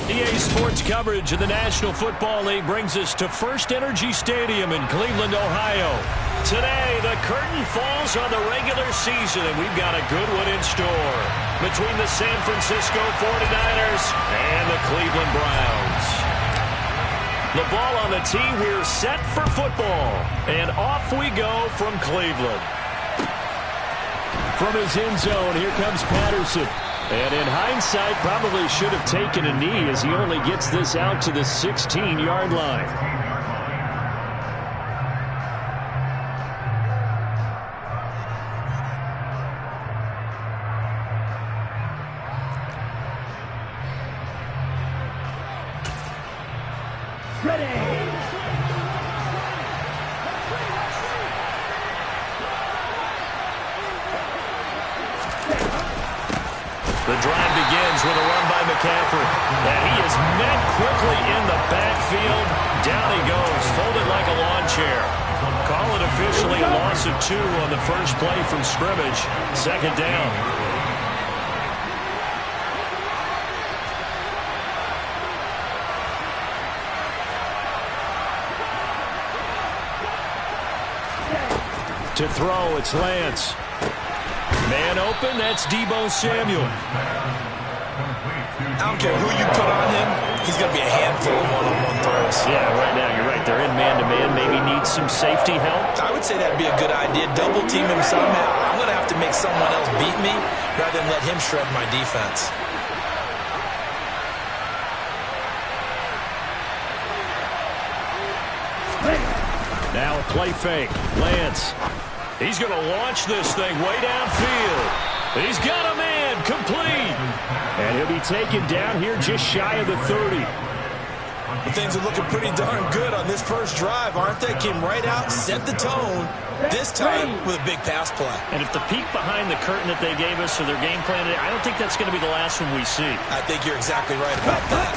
EA Sports coverage of the National Football League brings us to First Energy Stadium in Cleveland, Ohio. Today, the curtain falls on the regular season, and we've got a good one in store between the San Francisco 49ers and the Cleveland Browns. The ball on the tee, we're set for football, and off we go from Cleveland. From his end zone, here comes Patterson. And in hindsight, probably should have taken a knee as he only gets this out to the 16-yard line. The drive begins with a run by McCaffrey. And he is met quickly in the backfield. Down he goes, folded like a lawn chair. Call it officially a loss of 2 on the first play from scrimmage. Second down. To throw, it's Lance. Man open, that's Deebo Samuel. I don't care who you put on him, he's going to be a handful of one-on-one throws. Yeah, right now, you're right. They're in man-to-man. Maybe need some safety help. I would say that'd be a good idea. Double team him somehow. I'm going to have to make someone else beat me rather than let him shred my defense. Now a play fake. Lance. He's going to launch this thing way downfield. He's got a man, complete. And he'll be taken down here just shy of the 30. Well, things are looking pretty darn good on this first drive, aren't they? Came right out, set the tone, this time with a big pass play. And if the peek behind the curtain that they gave us or their game plan today, I don't think that's going to be the last one we see. I think you're exactly right about that.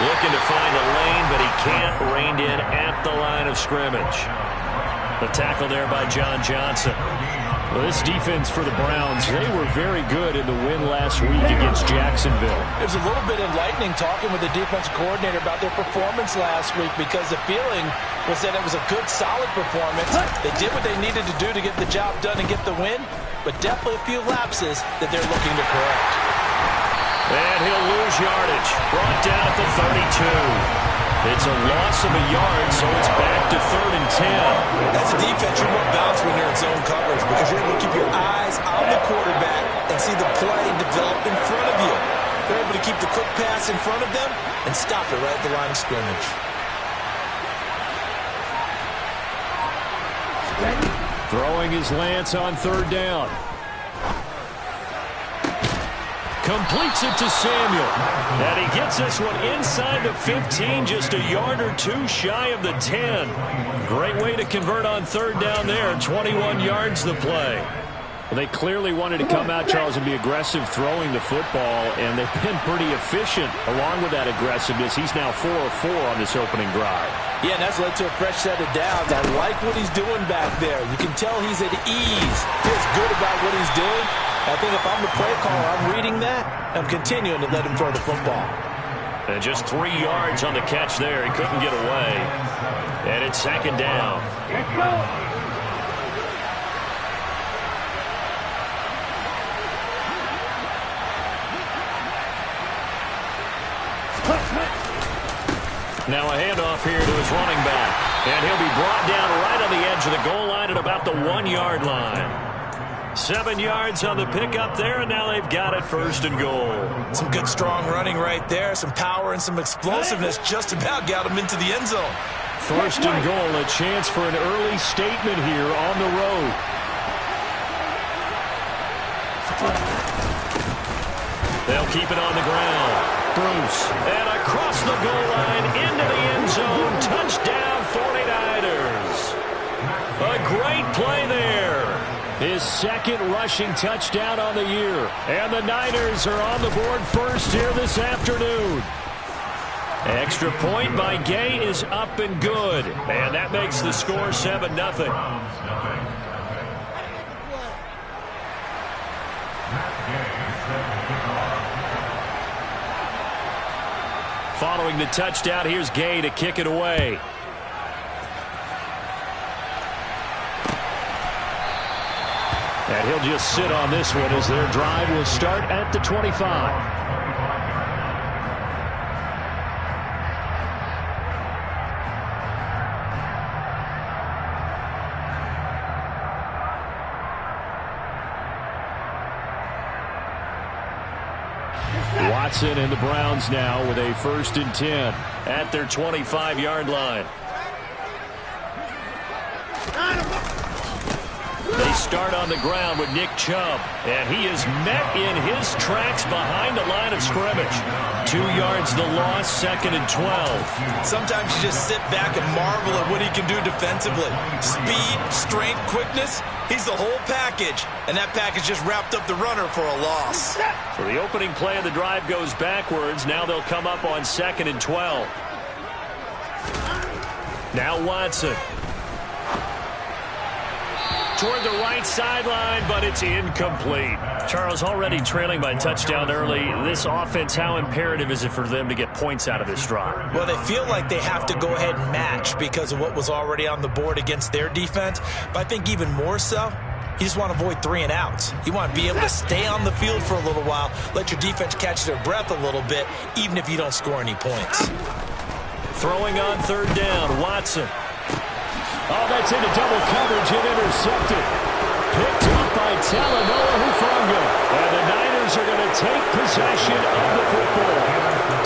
Looking to find a lane, but he can't. Reined in at the line of scrimmage. The tackle there by John Johnson. Well, this defense for the Browns, they were very good in the win last week against Jacksonville. It was a little bit enlightening talking with the defense coordinator about their performance last week because the feeling was that it was a good, solid performance. They did what they needed to do to get the job done and get the win, but definitely a few lapses that they're looking to correct. And he'll lose yardage. Brought down at the 32. It's a loss of a yard, so it's back to 3rd and 10. As a defense, you're more balanced when you're in zone coverage because you're able to keep your eyes on the quarterback and see the play develop in front of you. They're able to keep the quick pass in front of them and stop it right at the line of scrimmage. Throwing is Lance on 3rd down. Completes it to Samuel. And he gets this one inside the 15, just a yard or 2 shy of the 10. Great way to convert on 3rd down there. 21 yards the play. Well, they clearly wanted to come out, Charles, and be aggressive throwing the football, and they've been pretty efficient along with that aggressiveness. He's now 4 of 4 on this opening drive. Yeah, and that's led to a fresh set of downs. I like what he's doing back there. You can tell he's at ease. Feels good about what he's doing. I think if I'm the play caller, I'm reading that. I'm continuing to let him throw the football. And just 3 yards on the catch there. He couldn't get away. And it's 2nd down. Let's go. Now a handoff here to his running back. And he'll be brought down right on the edge of the goal line at about the 1-yard line. 7 yards on the pickup there, and now they've got it 1st and goal. Some good, strong running right there. Some power and some explosiveness just about got him into the end zone. 1st and goal, a chance for an early statement here on the road. They'll keep it on the ground. Bruce. And across the goal line into the end zone. Touchdown 49ers. A great play there. His 2nd rushing touchdown on the year. And the Niners are on the board first here this afternoon. Extra point by Gay is up and good. And that makes the score 7-0. Following the touchdown, here's Gay to kick it away. And he'll just sit on this one as their drive will start at the 25. Watson and the Browns now with a 1st and 10 at their 25-yard line. They start on the ground with Nick Chubb, and he is met in his tracks behind the line of scrimmage. 2 yards the loss, 2nd and 12. Sometimes you just sit back and marvel at what he can do defensively. Speed, strength, quickness, he's the whole package, and that package just wrapped up the runner for a loss. So the opening play of the drive goes backwards. Now they'll come up on 2nd and 12. Now Watson. Toward the right sideline, but it's incomplete. Charles, already trailing by touchdown early. This offense, how imperative is it for them to get points out of this drive? Well, they feel like they have to go ahead and match because of what was already on the board against their defense. But I think even more so, you just want to avoid 3 and outs. You want to be able to stay on the field for a little while, let your defense catch their breath a little bit, even if you don't score any points. Throwing on 3rd down, Watson. Oh, that's into double coverage and intercepted. Picked up by Talanoa Hufanga. And the Niners are going to take possession of the football.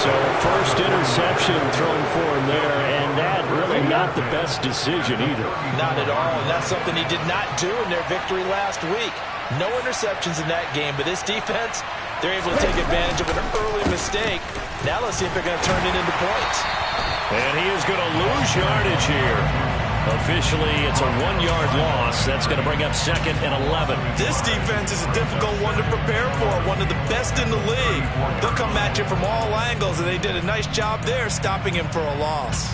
So 1st interception thrown for him there, and that really not the best decision either. Not at all, and that's something he did not do in their victory last week. No interceptions in that game, but this defense, they're able to take advantage of an early mistake. Now let's see if they're going to turn it into points. And he is going to lose yardage here. Officially, it's a 1-yard loss. That's going to bring up 2nd and 11. This defense is a difficult one to prepare for, one of the best in the league. They'll come at you from all angles, and they did a nice job there stopping him for a loss.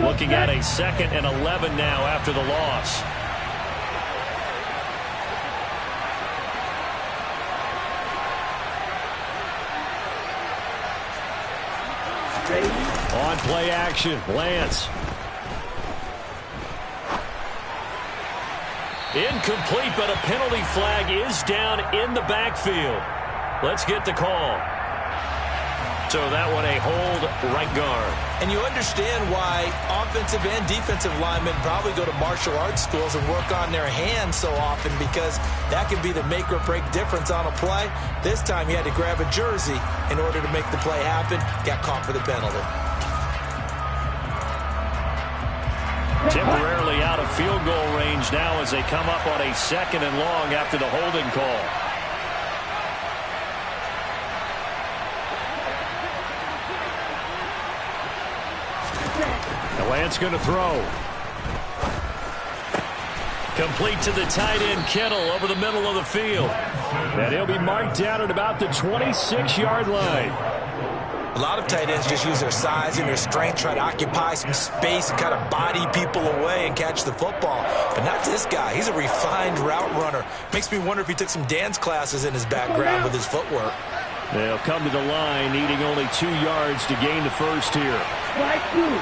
Looking at a 2nd and 11 now after the loss. On play action, Lance. Incomplete, but a penalty flag is down in the backfield. Let's get the call. So that one a hold right guard. And you understand why offensive and defensive linemen probably go to martial arts schools and work on their hands so often, because that can be the make or break difference on a play. This time he had to grab a jersey in order to make the play happen. Got caught for the penalty. Temporarily out of field goal range now as they come up on a 2nd and long after the holding call. Lance going to throw. Complete to the tight end, Kittle, over the middle of the field. And he'll be marked down at about the 26-yard line. A lot of tight ends just use their size and their strength, try to occupy some space and kind of body people away and catch the football. But not this guy. He's a refined route runner. Makes me wonder if he took some dance classes in his background with his footwork. They'll come to the line, needing only 2 yards to gain the first here. Strike 2.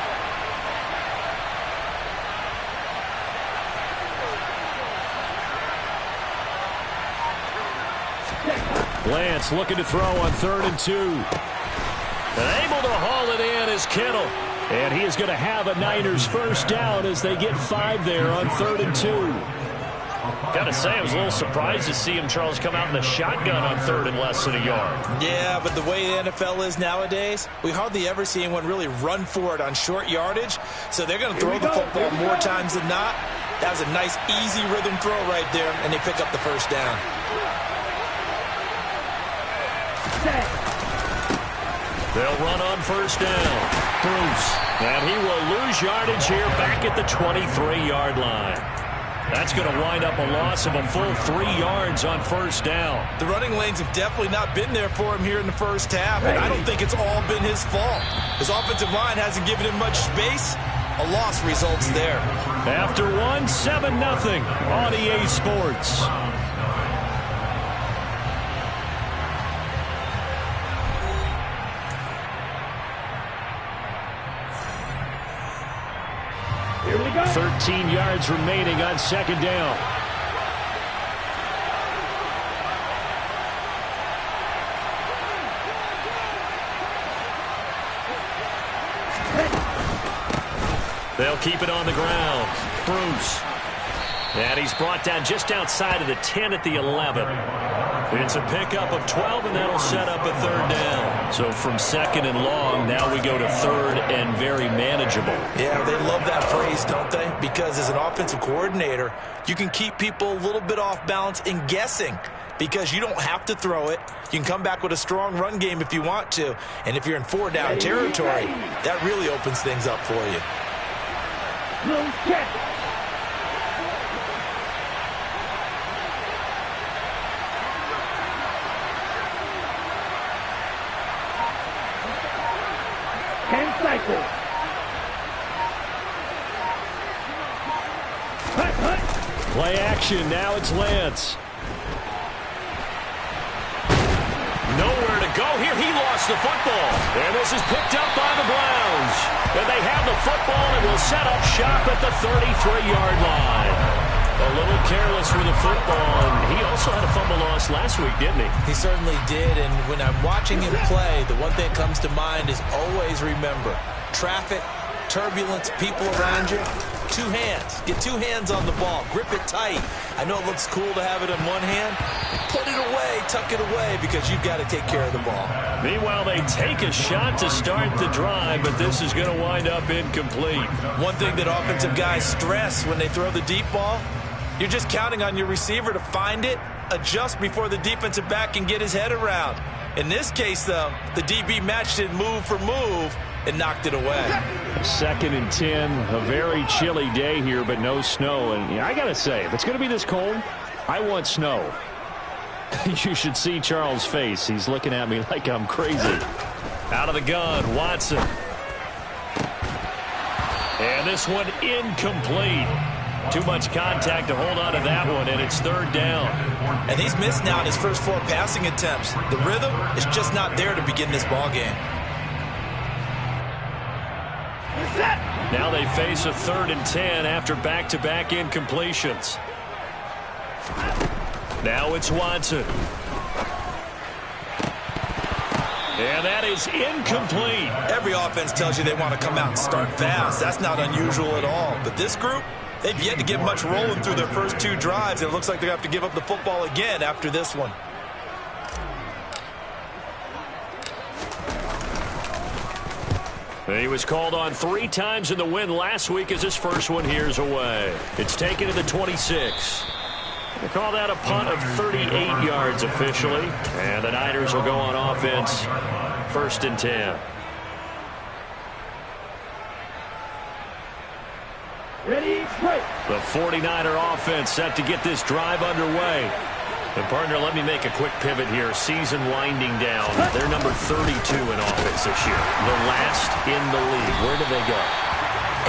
Lance looking to throw on 3rd and 2. And able to haul it in is Kittle. And he is going to have a Niners first down as they get 5 there on 3rd and 2. Got to say, I was a little surprised to see him, Charles, come out in the shotgun on 3rd and less than a yard. Yeah, but the way the NFL is nowadays, we hardly ever see anyone really run for it on short yardage. So they're going to throw the football more times than not. That was a nice, easy rhythm throw right there, and they pick up the first down. They'll run on first down. Bruce. And he will lose yardage here back at the 23-yard line. That's going to wind up a loss of a full 3 yards on first down. The running lanes have definitely not been there for him here in the first half, and I don't think it's all been his fault. His offensive line hasn't given him much space. A loss results there. After one, 7-0 on EA Sports. 13 yards remaining on second down. They'll keep it on the ground. Bruce. And he's brought down just outside of the 10 at the 11. It's a pickup of 12, and that'll set up a third down. So from second and long, now we go to third and very manageable. Yeah, they love that phrase, don't they? Because as an offensive coordinator, you can keep people a little bit off balance and guessing because you don't have to throw it. You can come back with a strong run game if you want to. And if you're in four-down territory, that really opens things up for you. Play action. Now it's Lance. Nowhere to go here. He lost the football. And this is picked up by the Browns. And they have the football and will set up shop at the 33-yard line. A little careless with the football. And he also had a fumble loss last week, didn't he? He certainly did. And when I'm watching him play, the one thing that comes to mind is always remember, traffic, turbulence, people around you, two hands. Get two hands on the ball. Grip it tight. I know it looks cool to have it in one hand. Put it away, tuck it away, because you've got to take care of the ball. Meanwhile, they take a shot to start the drive, but this is going to wind up incomplete. One thing that offensive guys stress when they throw the deep ball, you're just counting on your receiver to find it, adjust before the defensive back can get his head around. In this case, though, the DB matched it move for move and knocked it away. 2nd and 10, a very chilly day here, but no snow. And I got to say, if it's going to be this cold, I want snow. You should see Charles' face. He's looking at me like I'm crazy. Out of the gun, Watson. And this one incomplete. Too much contact to hold on to that one, and it's third down. And he's missed now in his first 4 passing attempts. The rhythm is just not there to begin this ball game. Now they face a 3rd and 10 after back-to-back incompletions. Now it's Watson. And that is incomplete. Every offense tells you they want to come out and start fast. That's not unusual at all. But this group, they've yet to get much rolling through their first 2 drives. And it looks like they have to give up the football again after this one. He was called on 3 times in the win last week as his first one here's away. It's taken to the 26. They call that a punt of 38 yards officially. And the Niners will go on offense, 1st and 10. Ready, play. The 49er offense set to get this drive underway. And, partner, let me make a quick pivot here. Season winding down. They're number 32 in offense this year. The last in the league. Where do they go?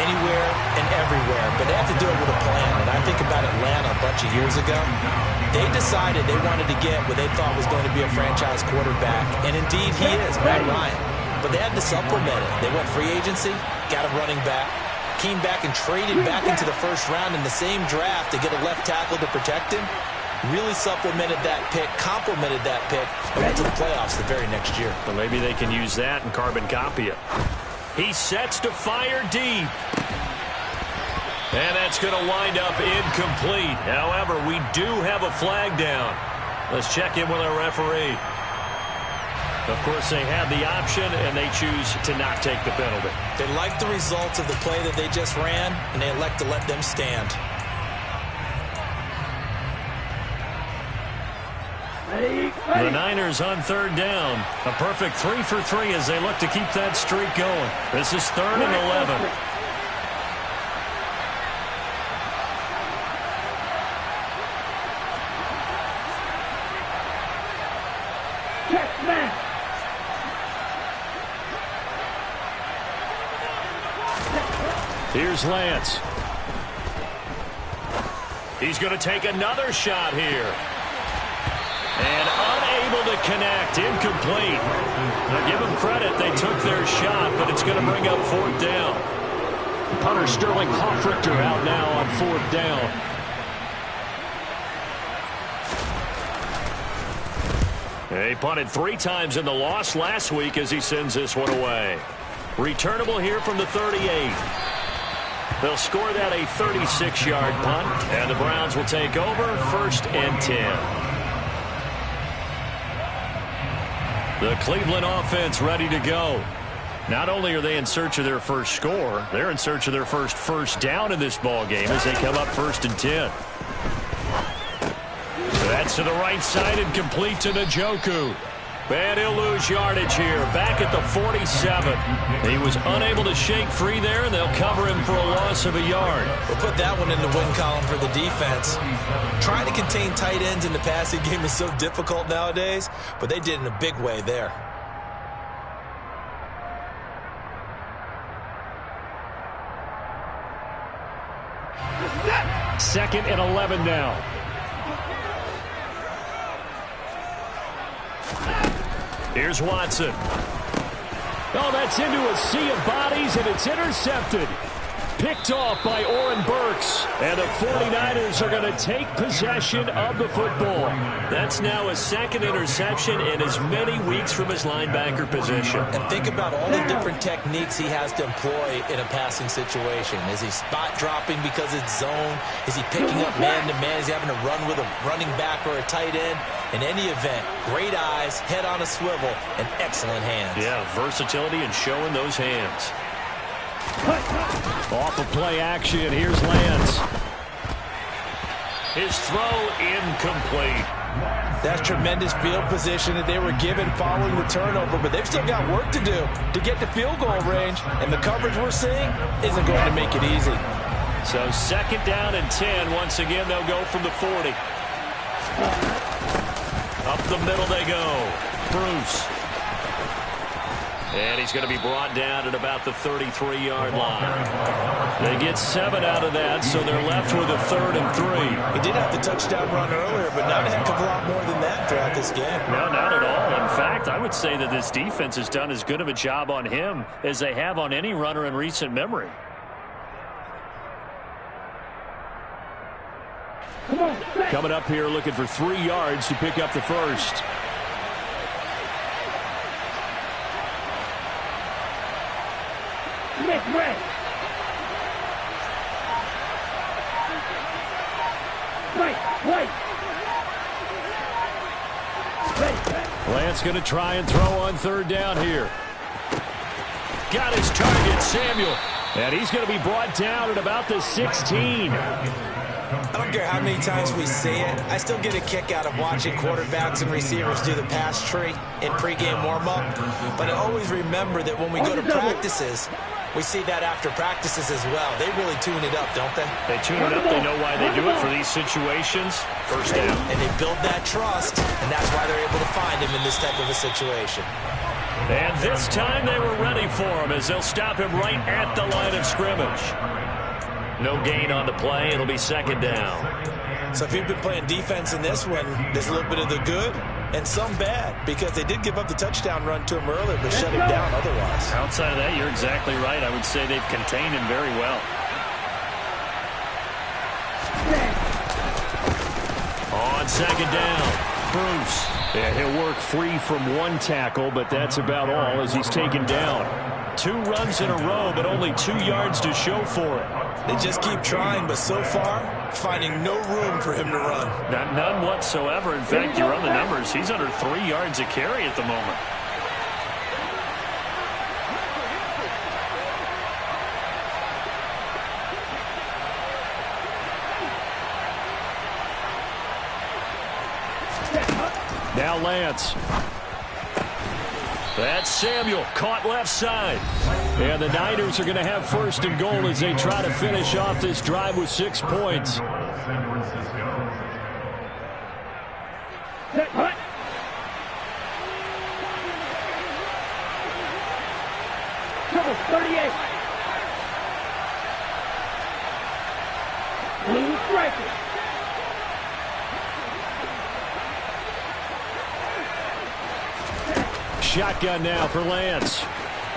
Anywhere and everywhere, but they have to do it with a plan. And I think about Atlanta a bunch of years ago. They decided they wanted to get what they thought was going to be a franchise quarterback, and indeed he is, Matt Ryan. But they had to supplement it. They went free agency, got a running back, came back and traded back into the first round in the same draft to get a left tackle to protect him. Really supplemented that pick, complemented that pick, and went to the playoffs the very next year. Well, maybe they can use that and carbon copy it. He sets to fire deep. And that's going to wind up incomplete. However, we do have a flag down. Let's check in with our referee. Of course, they had the option, and they choose to not take the penalty. They like the results of the play that they just ran, and they elect to let them stand. The Niners on 3rd down. A perfect 3 for 3 as they look to keep that streak going. This is 3rd and 11. Here's Lance. He's going to take another shot here. And unable to connect. Incomplete. Now give them credit. They took their shot, but it's going to bring up 4th down. punter Sterling Hofrichter out now on 4th down. He punted 3 times in the loss last week as he sends this one away. Returnable here from the 38. They'll score that a 36-yard punt, and the Browns will take over 1st and 10. The Cleveland offense ready to go. Not only are they in search of their first score, they're in search of their first down in this ball game as they come up 1st and 10. That's to the right side and complete to Njoku. And he'll lose yardage here. Back at the 47. He was unable to shake free there, and they'll cover him for a loss of a yard. We'll put that one in the win column for the defense. Trying to contain tight ends in the passing game is so difficult nowadays, but they did in a big way there. Second and 11 now. Here's Watson. Oh, that's into a sea of bodies, and it's intercepted. Picked off by Oren Burks. And the 49ers are going to take possession of the football. That's now a 2nd interception in as many weeks from his linebacker position. And think about all the different techniques he has to employ in a passing situation. Is he spot dropping because it's zone? Is he picking up man-to-man? Is he having to run with a running back or a tight end? In any event, great eyes, head on a swivel, and excellent hands. Yeah, versatility and showing those hands. Off of play action, here's Lance. His throw incomplete. That's tremendous field position that they were given following the turnover, but they've still got work to do to get to field goal range, and the coverage we're seeing isn't going to make it easy. So 2nd down and 10. Once again, they'll go from the 40. Up the middle they go. Bruce. And he's going to be brought down at about the 33-yard line. They get 7 out of that, so they're left with a 3rd and 3. He did have the touchdown run earlier, but not a heck of a lot more than that throughout this game. No, not at all. In fact, I would say that this defense has done as good of a job on him as they have on any runner in recent memory. Coming up here looking for 3 yards to pick up the first. Lance going to try and throw on 3rd down here. Got his target, Samuel. And he's going to be brought down at about the 16. I don't care how many times we see it. I still get a kick out of watching quarterbacks and receivers do the pass tree in pregame warm-up. But I always remember that when we go to practices, we see that after practices as well. They really tune it up, don't they? They tune it up. They know why they do it for these situations. First down. And they build that trust, and that's why they're able to find him in this type of a situation. And this time they were ready for him as they'll stop him right at the line of scrimmage. No gain on the play. It'll be 2nd down. So if you've been playing defense in this one, there's a little bit of the good and some bad, because they did give up the touchdown run to him earlier, but shut him down otherwise. Outside of that, you're exactly right. I would say they've contained him very well. On 2nd down, Bruce. Yeah, he'll work free from 1 tackle, but that's about all as he's taken down. 2 runs in a row, but only 2 yards to show for it. They just keep trying, but so far, finding no room for him to run. None whatsoever. In fact, you run the numbers. He's under 3 yards a carry at the moment. Now Lance. That's Samuel, caught left side. And the Niners are going to have 1st and goal as they try to finish off this drive with 6 points. Trouble 38. Blue striker. Shotgun now for Lance.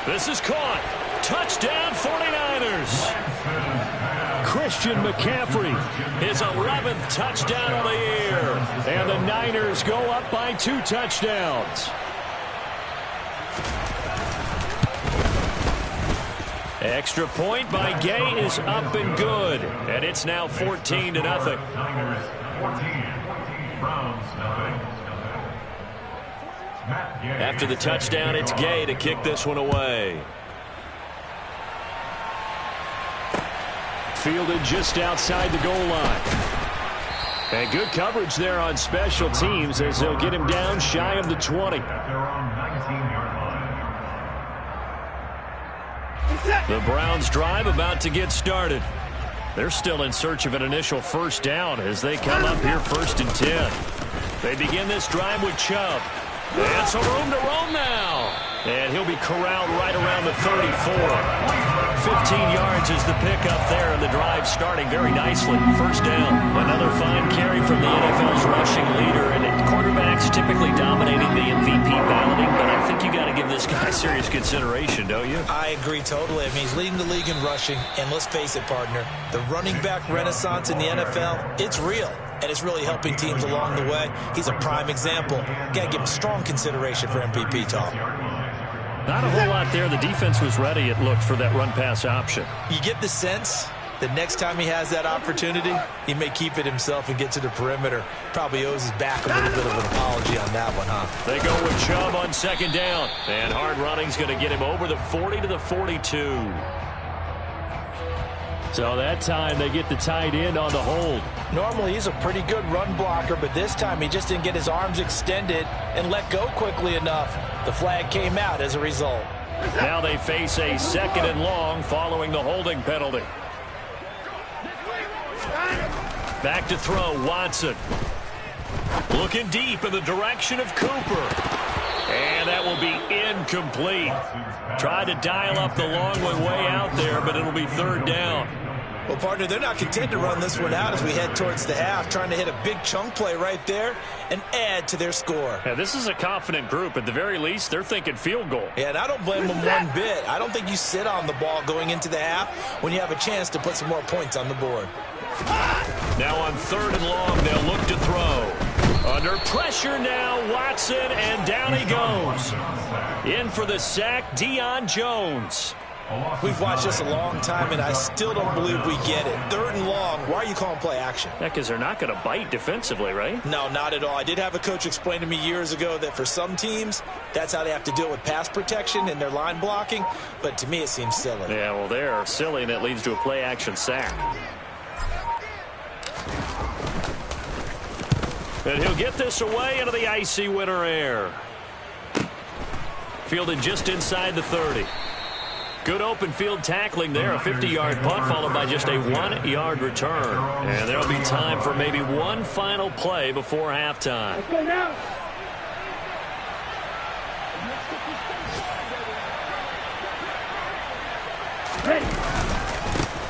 This is caught. Touchdown 49ers. Christian McCaffrey, his 11th touchdown of the year. And the Niners go up by 2 touchdowns. Extra point by Gay is up and good. And it's now 14-0. After the touchdown, it's Gay to kick this one away. Fielded just outside the goal line. And good coverage there on special teams as they'll get him down shy of the 20. The Browns drive about to get started. They're still in search of an initial first down as they come up here 1st and 10. They begin this drive with Chubb. And some room to roam now. And he'll be corralled right around the 34. 15 yards is the pickup there, and the drive starting very nicely. First down. Another fine carry from the NFL's rushing leader, and quarterbacks typically dominating the MVP balloting, but I think you got to give this guy serious consideration, don't you? I agree totally. I mean, he's leading the league in rushing, and let's face it, partner, the running back renaissance in the NFL, it's real. And it's really helping teams along the way. He's a prime example. Got to give him strong consideration for MVP, Tom. Not a whole lot there. The defense was ready, it looked, for that run-pass option. You get the sense that next time he has that opportunity, he may keep it himself and get to the perimeter. Probably owes his back a little bit of an apology on that one, huh? They go with Chubb on 2nd down. And hard running's going to get him over the 40 to the 42. So that time they get the tight end on the hold. Normally he's a pretty good run blocker, but this time he just didn't get his arms extended and let go quickly enough. The flag came out as a result. Now they face a 2nd and long following the holding penalty. Back to throw, Watson. Looking deep in the direction of Cooper. And that will be incomplete. Tried to dial up the long one way out there, but it'll be 3rd down. Well, partner, they're not content to run this one out as we head towards the half, trying to hit a big chunk play right there and add to their score. Yeah, this is a confident group. At the very least, they're thinking field goal. Yeah, and I don't blame them one bit. I don't think you sit on the ball going into the half when you have a chance to put some more points on the board. Now on 3rd and long, they'll look to throw. Under pressure now, Watson, and down he goes. In for the sack, Deion Jones. We've watched this a long time, and I still don't believe we get it. 3rd and long, why are you calling play action? Yeah, because they're not going to bite defensively, right? No, not at all. I did have a coach explain to me years ago that for some teams, that's how they have to deal with pass protection and their line blocking, but to me it seems silly. Yeah, well, they're silly, and it leads to a play action sack. And he'll get this away into the icy winter air. Fielded just inside the 30. Good open field tackling there. A 50-yard punt followed by just a 1-yard return. And there'll be time for maybe one final play before halftime. Let's go now. Ready.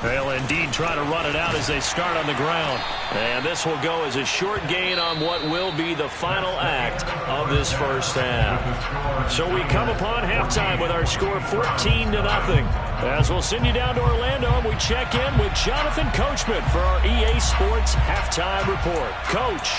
They'll indeed try to run it out as they start on the ground. And this will go as a short gain on what will be the final act of this first half. So we come upon halftime with our score 14-0. As we'll send you down to Orlando, and we check in with Jonathan Coachman for our EA Sports Halftime Report. Coach.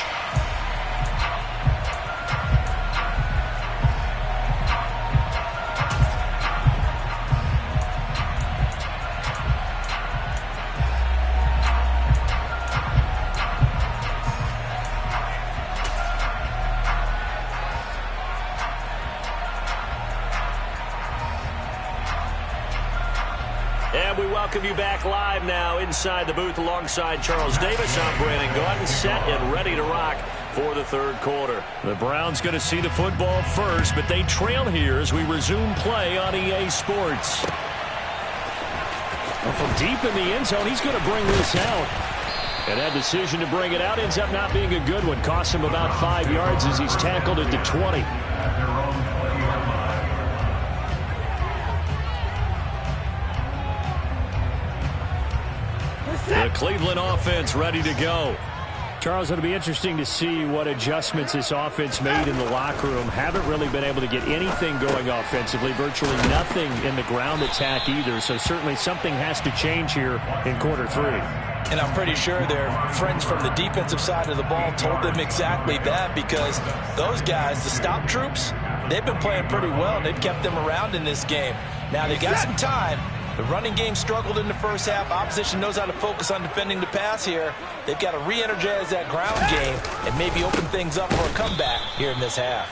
And we welcome you back live now inside the booth alongside Charles Davis. I'm Brandon Gaudin, set and ready to rock for the 3rd quarter. The Browns going to see the football first, but they trail here as we resume play on EA Sports. Well, from deep in the end zone, he's going to bring this out. And that decision to bring it out ends up not being a good one. Costs him about 5 yards as he's tackled at the 20. The Cleveland offense ready to go. Charles, it'll be interesting to see what adjustments this offense made in the locker room. Haven't really been able to get anything going offensively, virtually nothing in the ground attack either. So certainly something has to change here in quarter 3. And I'm pretty sure their friends from the defensive side of the ball told them exactly that, because those guys, the stop troops, they've been playing pretty well. They've kept them around in this game. Now they got some time. The running game struggled in the first half. Opposition knows how to focus on defending the pass here. They've got to re-energize that ground game and maybe open things up for a comeback here in this half.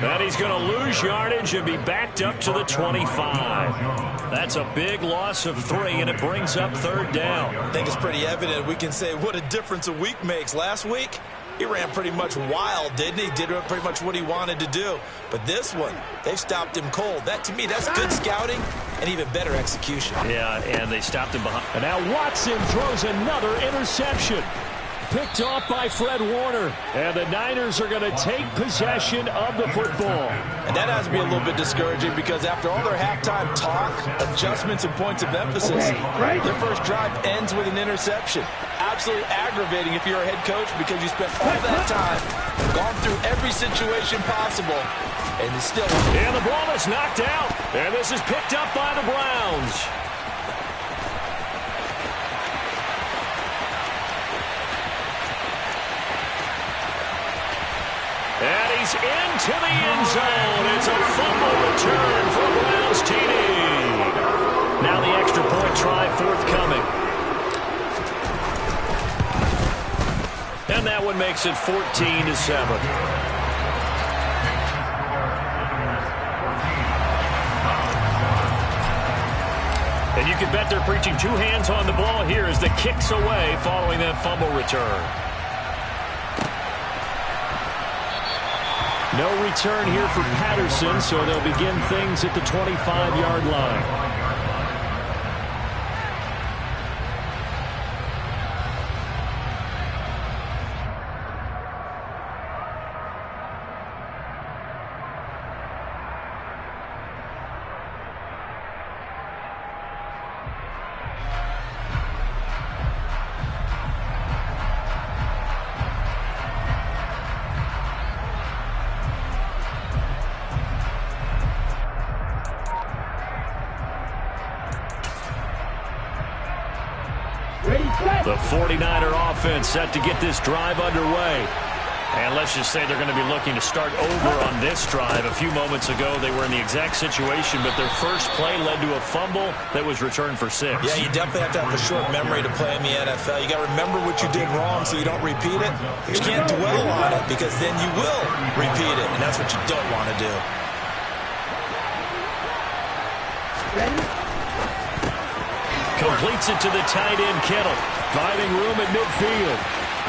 And he's going to lose yardage and be backed up to the 25. That's a big loss of 3, and it brings up 3rd down. I think it's pretty evident. We can say what a difference a week makes. Last week, he ran pretty much wild, didn't he? Did pretty much what he wanted to do. But this one, they've stopped him cold. That, to me, that's good scouting and even better execution. Yeah, and they stopped him behind. And now Watson throws another interception. Picked off by Fred Warner. And the Niners are going to take possession of the football. And that has to be a little bit discouraging, because after all their halftime talk, adjustments and points of emphasis, their first drive ends with an interception. Absolutely aggravating if you're a head coach, because you spent all that time, gone through every situation possible, and it's still... And the ball is knocked out. And this is picked up by the Browns. And he's into the end zone. It's a fumble return for Browns TD. Now the extra point try forthcoming. And that one makes it 14-7. And you can bet they're preaching 2 hands on the ball here as the kick's away following that fumble return. No return here for Patterson, so they'll begin things at the 25-yard line. The 49er offense set to get this drive underway. And let's just say they're going to be looking to start over on this drive. A few moments ago, they were in the exact situation, but their first play led to a fumble that was returned for 6. Yeah, you definitely have to have a short memory to play in the NFL. You got to remember what you did wrong so you don't repeat it. You can't dwell on it, because then you will repeat it, and that's what you don't want to do. Completes it to the tight end, Kittle. Finding room at midfield.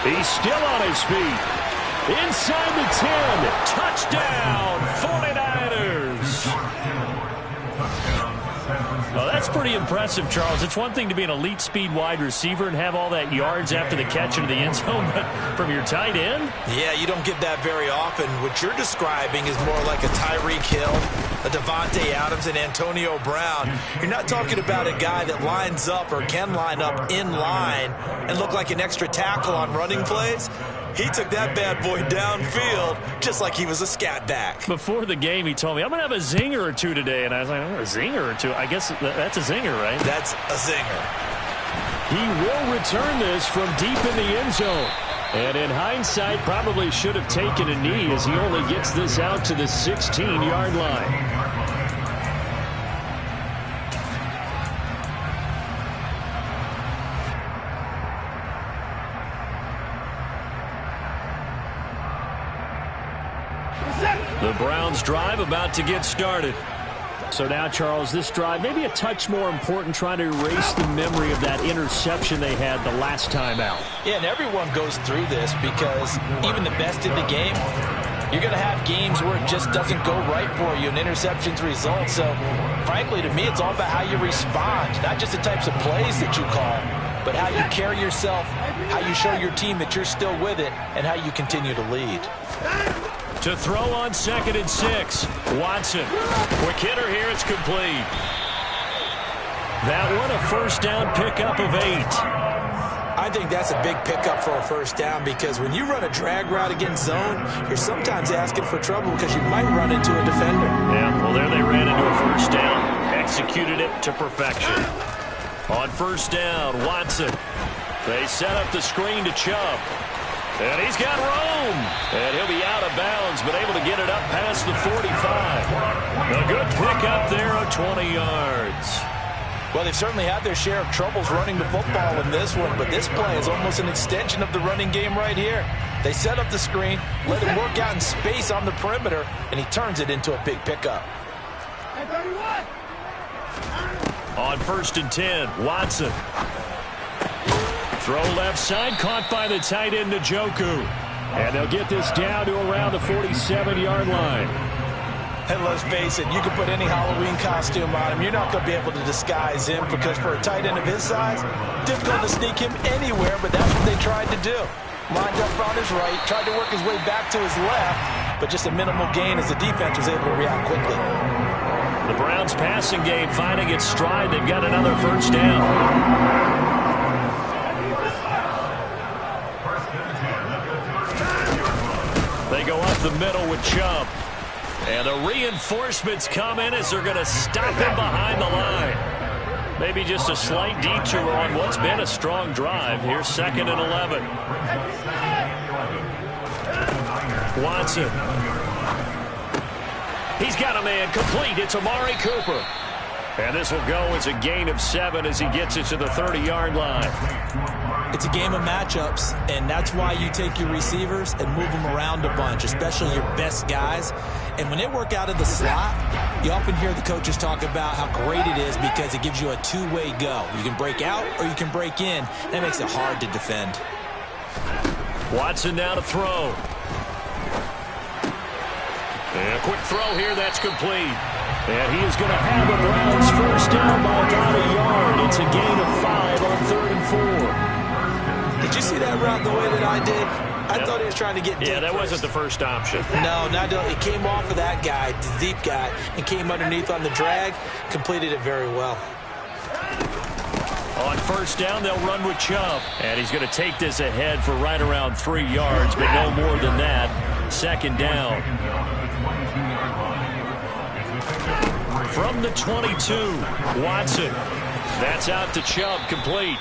He's still on his feet. Inside the 10. Touchdown, 49ers. Well, that's pretty impressive, Charles. It's one thing to be an elite speed wide receiver and have all that yards after the catch into the end zone, but from your tight end? Yeah, you don't get that very often. What you're describing is more like a Tyreek Hill, a Devontae Adams, and Antonio Brown. You're not talking about a guy that lines up or can line up in line and look like an extra tackle on running plays. He took that bad boy downfield just like he was a scat back. Before the game, he told me, I'm going to have a zinger or two today. And I was like, oh, a zinger or two? I guess that's a zinger, right? That's a zinger. He will return this from deep in the end zone. And in hindsight, probably should have taken a knee as he only gets this out to the 16-yard line. The Browns drive about to get started. So now, Charles, this drive maybe a touch more important, trying to erase the memory of that interception they had the last time out. Yeah, and everyone goes through this, because even the best in the game, you're going to have games where it just doesn't go right for you and interceptions result. So, frankly, to me, it's all about how you respond, not just the types of plays that you call, but how you carry yourself, how you show your team that you're still with it, and how you continue to lead. To throw on 2nd and 6. Watson. Quick hitter here. It's complete. That one a first down pickup of 8. I I think that's a big pickup for a first down because when you run a drag route against zone, you're sometimes asking for trouble because you might run into a defender. Yeah, well, there they ran into a first down. Executed it to perfection. On first down, Watson. They set up the screen to Chubb. And he's got room. And he'll be out of bounds, but able to get it up past the 45. A good pickup there of 20 yards. Well, they've certainly had their share of troubles running the football in this one, but this play is almost an extension of the running game right here. They set up the screen, let him work out in space on the perimeter, and he turns it into a big pickup. On first and 10, Watson. Throw left side, caught by the tight end, Njoku. And they'll get this down to around the 47-yard line. And let's face it, you can put any Halloween costume on him. You're not going to be able to disguise him because for a tight end of his size, difficult to sneak him anywhere, but that's what they tried to do. Lined up on his right, tried to work his way back to his left, but just a minimal gain as the defense was able to react quickly. The Browns passing game finding its stride. They've got another first down. They go up the middle with Chubb. And the reinforcements come in as they're going to stop him behind the line. Maybe just a slight detour on what's been a strong drive. Here's 2nd and 11. Watson. He's got a man complete. It's Amari Cooper. And this will go as a gain of 7 as he gets it to the 30-yard line. It's a game of matchups, and that's why you take your receivers and move them around a bunch, especially your best guys. And when they work out of the slot, you often hear the coaches talk about how great it is because it gives you a two-way go. You can break out or you can break in. That makes it hard to defend. Watson now to throw. And a quick throw here, that's complete. And he is going to have the Browns first down by about a yard. It's a gain of 5 on 3rd and 4. Did you see that route the way that I did? I thought he was trying to get deep. Yeah, that first. wasn't the first option. No, it came off of that guy, the deep guy, and came underneath on the drag. Completed it very well. On first down, they'll run with Chubb. And he's going to take this ahead for right around 3 yards, but no more than that. 2nd down. From the 22, Watson. That's out to Chubb, complete.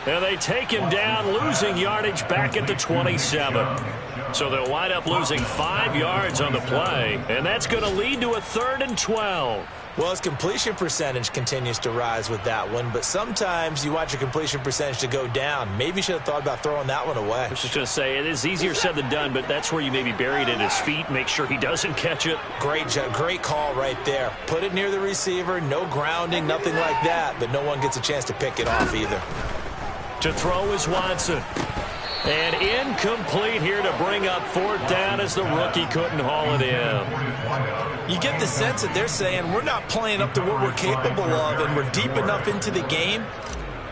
And they take him down, losing yardage back at the 27. So they'll wind up losing 5 yards on the play, and that's going to lead to a 3rd and 12. Well, his completion percentage continues to rise with that one, but sometimes you want your completion percentage to go down. Maybe you should have thought about throwing that one away. I was just going to say, it is easier said than done, but that's where you maybe bury it at his feet, make sure he doesn't catch it. Great call right there. Put it near the receiver, no grounding, nothing like that, but no one gets a chance to pick it off either. To throw is Watson. And incomplete here to bring up 4th down as the rookie couldn't haul it in. You get the sense that they're saying we're not playing up to what we're capable of, and we're deep enough into the game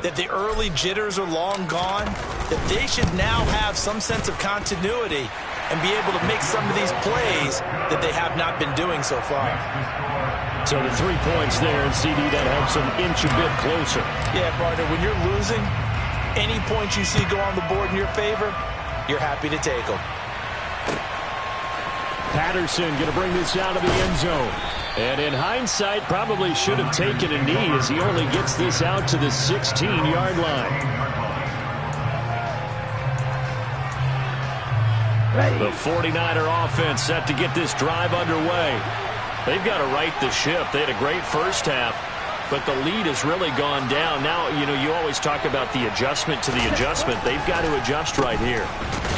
that the early jitters are long gone, that they should now have some sense of continuity and be able to make some of these plays that they have not been doing so far. So the 3 points there, and CD, that helps them inch a bit closer. Yeah, partner, when you're losing, any points you see go on the board in your favor, you're happy to take them. Patterson going to bring this out of the end zone. And in hindsight, probably should have taken a knee as he only gets this out to the 16-yard line. The 49er offense set to get this drive underway. They've got to right the ship. They had a great first half, but the lead has really gone down. Now, you always talk about the adjustment to the adjustment. They've got to adjust right here.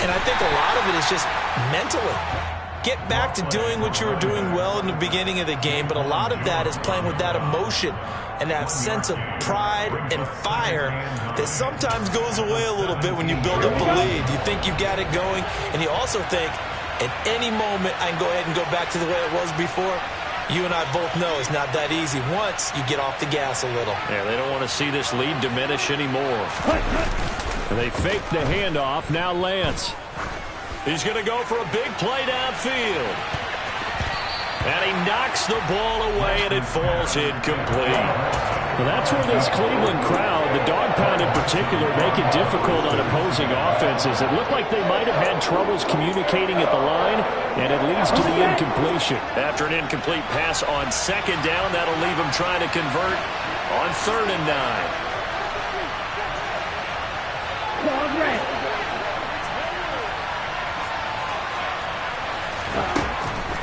And I think a lot of it is just mentally. Get back to doing what you were doing well in the beginning of the game, but a lot of that is playing with that emotion and that sense of pride and fire that sometimes goes away a little bit when you build up a lead. You think you've got it going, and you also think at any moment I can go ahead and go back to the way it was before. You and I both know it's not that easy once you get off the gas a little. Yeah, they don't want to see this lead diminish anymore. And they fake the handoff. Now Lance. He's going to go for a big play downfield. And he knocks the ball away, and it falls incomplete. Well, that's where this Cleveland crowd, the dog pound in particular, make it difficult on opposing offenses. It looked like they might have had troubles communicating at the line, and it leads to the incompletion. After an incomplete pass on second down, that'll leave them trying to convert on 3rd and 9.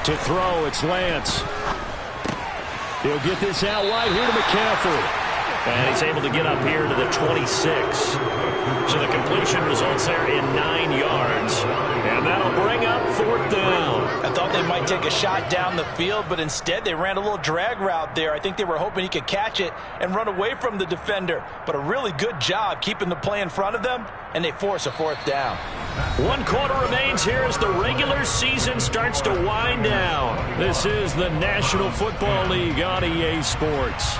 To throw, it's Lance. He'll get this out wide here to McCaffrey. And he's able to get up here to the 26. So the completion results there in 9 yards. And that'll bring up 4th down. I thought they might take a shot down the field, but instead they ran a little drag route there. I think they were hoping he could catch it and run away from the defender. But a really good job keeping the play in front of them, and they force a 4th down. 1 quarter remains here as the regular season starts to wind down. This is the National Football League on EA Sports.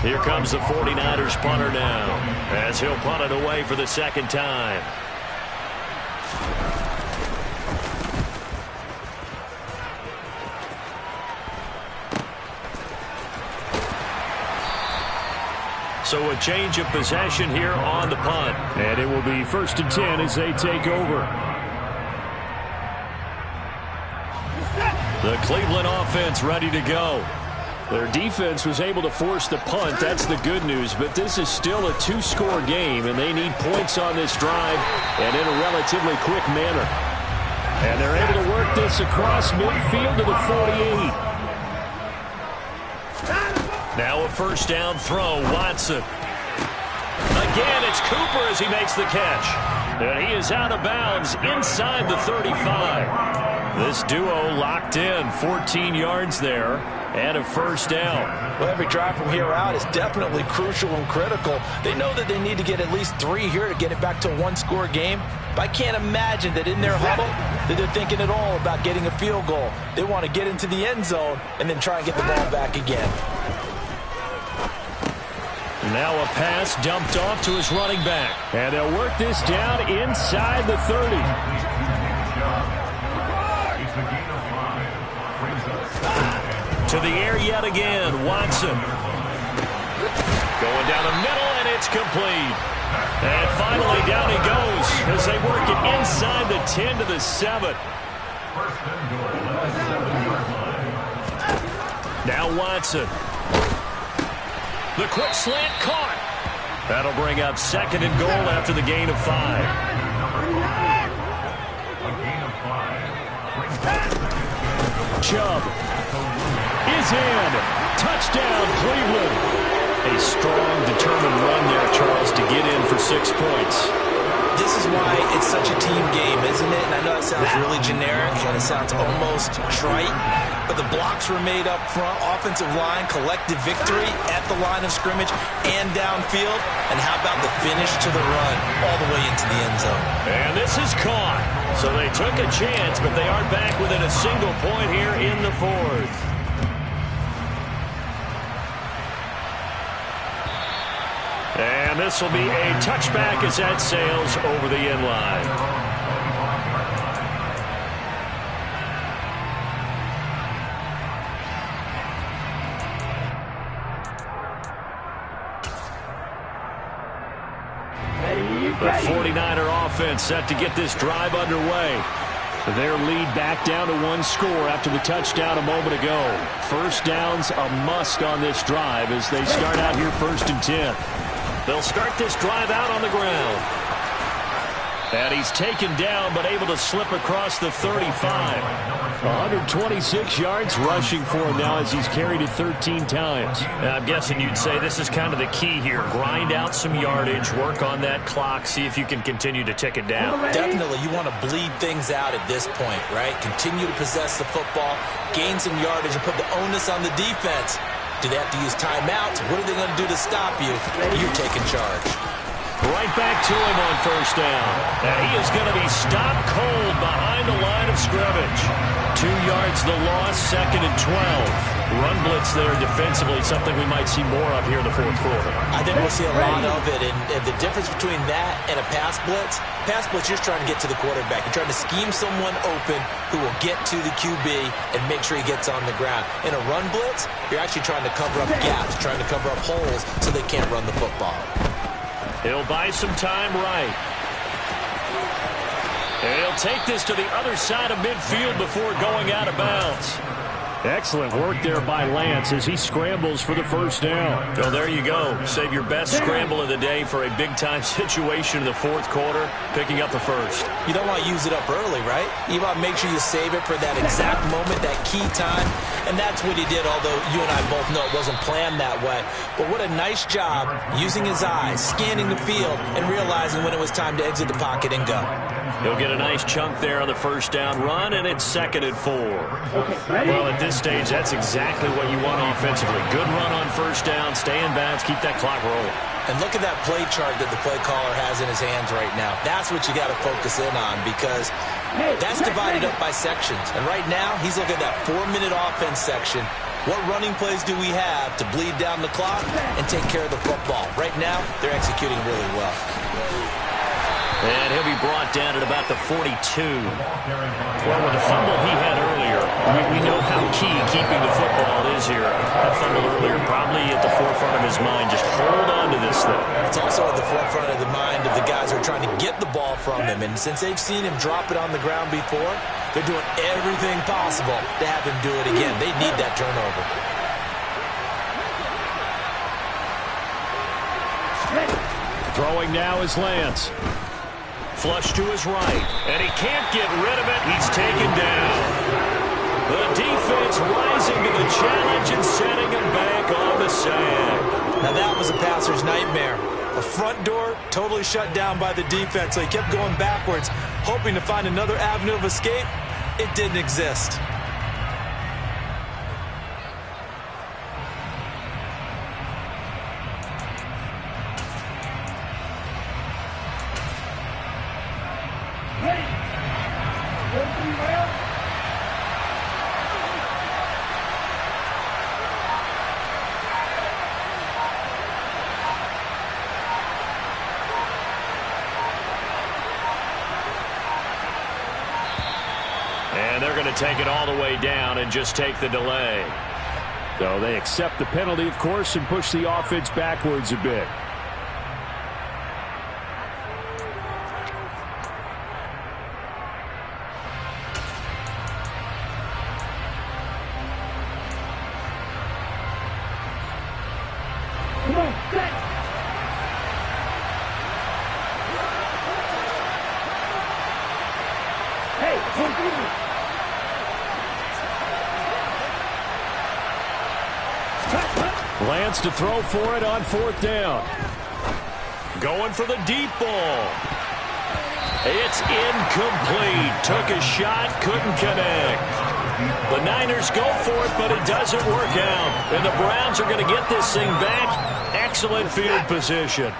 Here comes the 49ers punter now, as he'll punt it away for the 2nd time. So a change of possession here on the punt. And it will be 1st and 10 as they take over. The Cleveland offense ready to go. Their defense was able to force the punt. That's the good news. But this is still a 2-score game, and they need points on this drive and in a relatively quick manner. And they're able to work this across midfield to the 48. Now a 1st down throw, Watson. Again, it's Cooper as he makes the catch. And he is out of bounds inside the 35. This duo locked in, 14 yards there, and a 1st down. Well, every drive from here out is definitely crucial and critical. They know that they need to get at least 3 here to get it back to a 1-score game. But I can't imagine that in their huddle that they're thinking at all about getting a field goal. They want to get into the end zone and then try and get the ball back again. Now a pass dumped off to his running back. And they'll work this down inside the 30. To the air yet again, Watson. Going down the middle, and it's complete. And finally, down he goes as they work it inside the 10 to the 7. Now Watson. The quick slant caught. That'll bring up 2nd and goal after the gain of 5. Chubb is in. Touchdown, Cleveland. A strong, determined run there, Charles, to get in for 6 points. This is why it's such a team game, isn't it? And I know it sounds really generic and it sounds almost trite, but the blocks were made up front, offensive line, collective victory at the line of scrimmage and downfield. And how about the finish to the run all the way into the end zone? And this is caught. So they took a chance, but they aren't back within a single point here in the 4th. And this will be a touchback as that sails over the end line. The 49er offense set to get this drive underway. Their lead back down to 1 score after the touchdown a moment ago. 1st down's a must on this drive as they start out here 1st and 10. They'll start this drive out on the ground. And he's taken down but able to slip across the 35. 126 yards rushing for him now as he's carried it 13 times. And I'm guessing you'd say this is kind of the key here. Grind out some yardage, work on that clock, see if you can continue to tick it down. Definitely, you want to bleed things out at this point, right? Continue to possess the football, gain some yardage, and put the onus on the defense. Do they have to use timeouts? What are they going to do to stop you? You're taking charge. Right back to him on 1st down. And he is going to be stopped cold behind the line of scrimmage. 2 yards the loss, 2nd and 12. Run blitz there defensively, something we might see more of here in the fourth quarter. I think we'll see a lot of it, and the difference between that and a pass blitz, you're just trying to get to the quarterback. You're trying to scheme someone open who will get to the QB and make sure he gets on the ground. In a run blitz, you're actually trying to cover up gaps, trying to cover up holes so they can't run the football. He'll buy some time right. And he'll take this to the other side of midfield before going out of bounds. Excellent work there by Lance as he scrambles for the first down. Well, there you go. Save your best scramble of the day for a big-time situation in the fourth quarter, picking up the first. You don't want to use it up early, right? You want to make sure you save it for that exact moment, that key time. And that's what he did, although you and I both know it wasn't planned that way. But what a nice job using his eyes, scanning the field, and realizing when it was time to exit the pocket and go. He'll get a nice chunk there on the first down run, and it's 2nd and 4. Well, at this stage, that's exactly what you want offensively. Good run on first down, stay in bounds, keep that clock rolling. And look at that play chart that the play caller has in his hands right now. That's what you got to focus in on because that's divided up by sections. And right now, he's looking at that 4-minute offense section. What running plays do we have to bleed down the clock and take care of the football? Right now, they're executing really well. And he'll be brought down at about the 42. Well, with the fumble he had earlier, we know how key keeping the football is here. That fumble earlier probably at the forefront of his mind. Just hold on to this thing. It's also at the forefront of the mind of the guys who are trying to get the ball from him. And since they've seen him drop it on the ground before, they're doing everything possible to have him do it again. They need that turnover. Throwing now is Lance. Flush to his right, and he can't get rid of it. He's taken down. The defense rising to the challenge and setting him back on the sack. Now that was a passer's nightmare. A front door totally shut down by the defense, so he kept going backwards, hoping to find another avenue of escape. It didn't exist. And they're going to take it all the way down and just take the delay. So they accept the penalty, of course, and push the offense backwards a bit. Come on, set. Hey, continue. Lance to throw for it on 4th down. Going for the deep ball. It's incomplete. Took a shot, couldn't connect. The Niners go for it, but it doesn't work out. And the Browns are going to get this thing back. Excellent field position.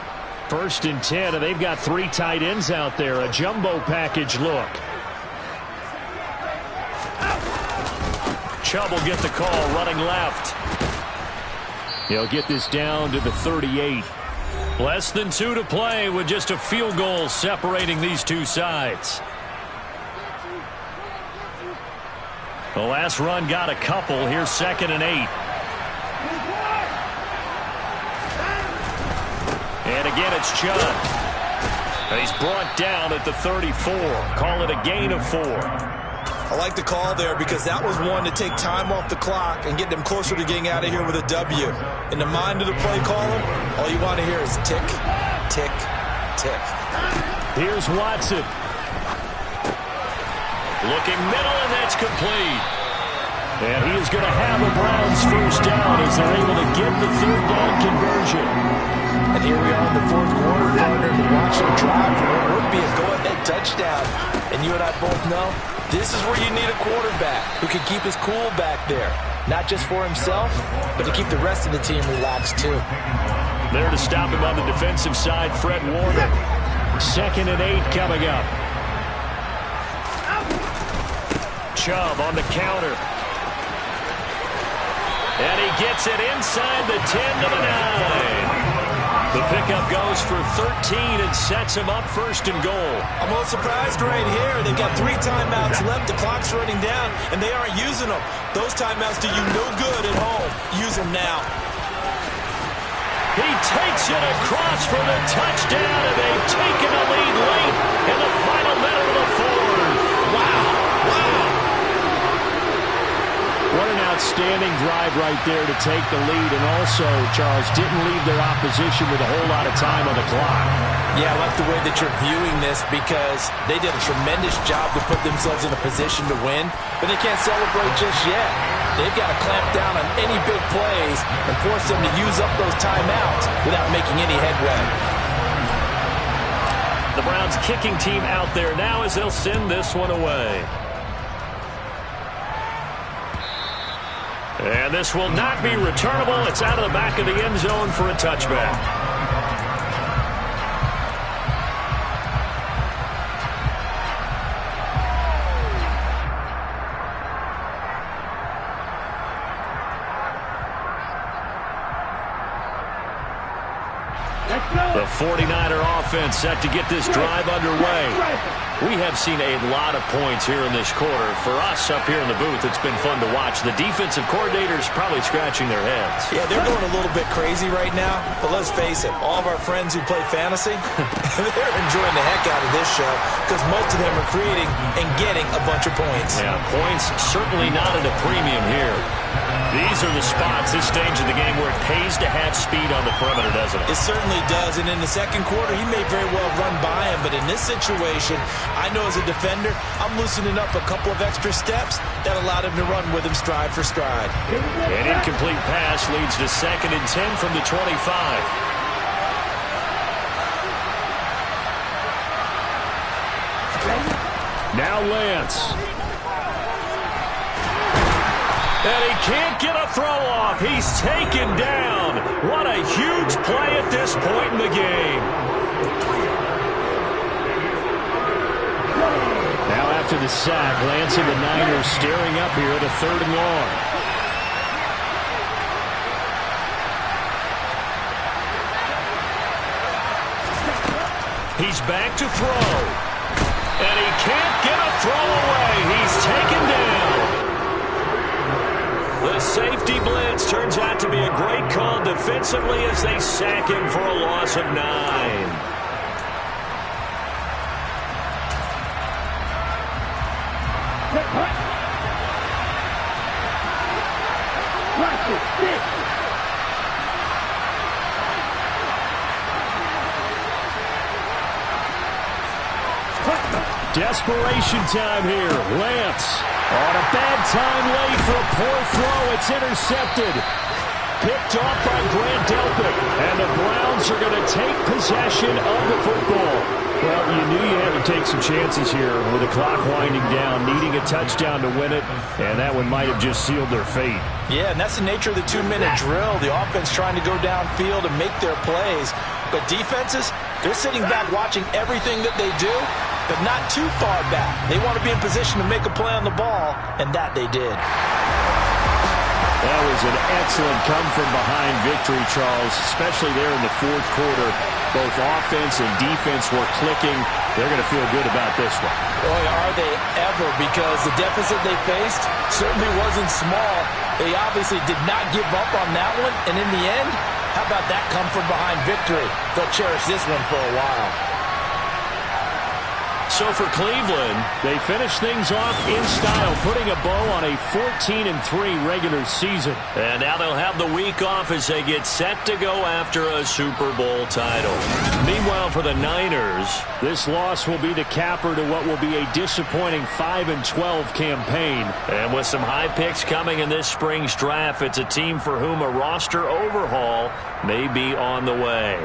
1st and 10, and they've got 3 tight ends out there. A jumbo package look. Chubb will get the call, running left. He'll get this down to the 38. Less than 2 to play with just a field goal separating these two sides. The last run got a couple. Here's 2nd and 8. And again, it's Chubb. And he's brought down at the 34. Call it a gain of 4. I like the call there because that was one to take time off the clock and get them closer to getting out of here with a W. In the mind of the play caller, all you want to hear is tick, tick, tick. Here's Watson. Looking middle, and that's complete. And he is going to have the Browns first down as they're able to get the 3rd down conversion. And here we are in the 4th quarter, partner, to watch them drive for what would be a go-ahead touchdown. And you and I both know this is where you need a quarterback who can keep his cool back there. Not just for himself, but to keep the rest of the team relaxed too. There to stop him on the defensive side, Fred Warner. 2nd and 8 coming up. Chubb on the counter. And he gets it inside the 10 to the 9. The pickup goes for 13 and sets him up first and goal. I'm a little surprised right here. They've got 3 timeouts left. The clock's running down, and they aren't using them. Those timeouts do you no good at home. Use them now. He takes it across for the touchdown, and they've taken the lead late in the final minute of the fourth. Wow. What an outstanding drive right there to take the lead, and also, Charles, didn't leave their opposition with a whole lot of time on the clock. Yeah, I like the way that you're viewing this because they did a tremendous job to put themselves in a position to win, but they can't celebrate just yet. They've got to clamp down on any big plays and force them to use up those timeouts without making any headway. The Browns kicking team out there now as they'll send this one away. And this will not be returnable. It's out of the back of the end zone for a touchback. The 49er offense set to get this drive underway. We have seen a lot of points here in this quarter. For us up here in the booth, it's been fun to watch. The defensive coordinators probably scratching their heads. Yeah, they're going a little bit crazy right now, but let's face it, all of our friends who play fantasy, they're enjoying the heck out of this show because most of them are creating and getting a bunch of points. Yeah, points certainly not at a premium here. These are the spots this stage of the game where it pays to have speed on the perimeter, doesn't it? It certainly does, and in the second quarter, he may very well run by him, but in this situation, I know as a defender, I'm loosening up a couple of extra steps that allowed him to run with him stride for stride. An incomplete pass leads to 2nd and 10 from the 25. Now Lance. And he can't get a throw off. He's taken down. What a huge play at this point in the game. Now after the sack, Lance and the Niners staring up here at a 3rd and long. He's back to throw. And he can't get a throw away. He's taken down. The safety blitz turns out to be a great call defensively as they sack him for a loss of 9. Desperation time here. Lance on a bad time late for a poor throw. It's intercepted. Picked off by Grant Delpit. And the Browns are going to take possession of the football. Well, you knew you had to take some chances here with the clock winding down, needing a touchdown to win it, and that one might have just sealed their fate. Yeah, and that's the nature of the 2-minute drill. The offense trying to go downfield and make their plays. But defenses, they're sitting back watching everything that they do, but not too far back. They want to be in position to make a play on the ball, and that they did. That was an excellent come-from-behind victory, Charles, especially there in the 4th quarter. Both offense and defense were clicking. They're going to feel good about this one. Boy, are they ever, because the deficit they faced certainly wasn't small. They obviously did not give up on that one, and in the end, how about that come-from-behind victory? They'll cherish this one for a while. So for Cleveland, they finish things off in style, putting a bow on a 14-3 regular season. And now they'll have the week off as they get set to go after a Super Bowl title. Meanwhile, for the Niners, this loss will be the capper to what will be a disappointing 5-12 campaign. And with some high picks coming in this spring's draft, it's a team for whom a roster overhaul may be on the way.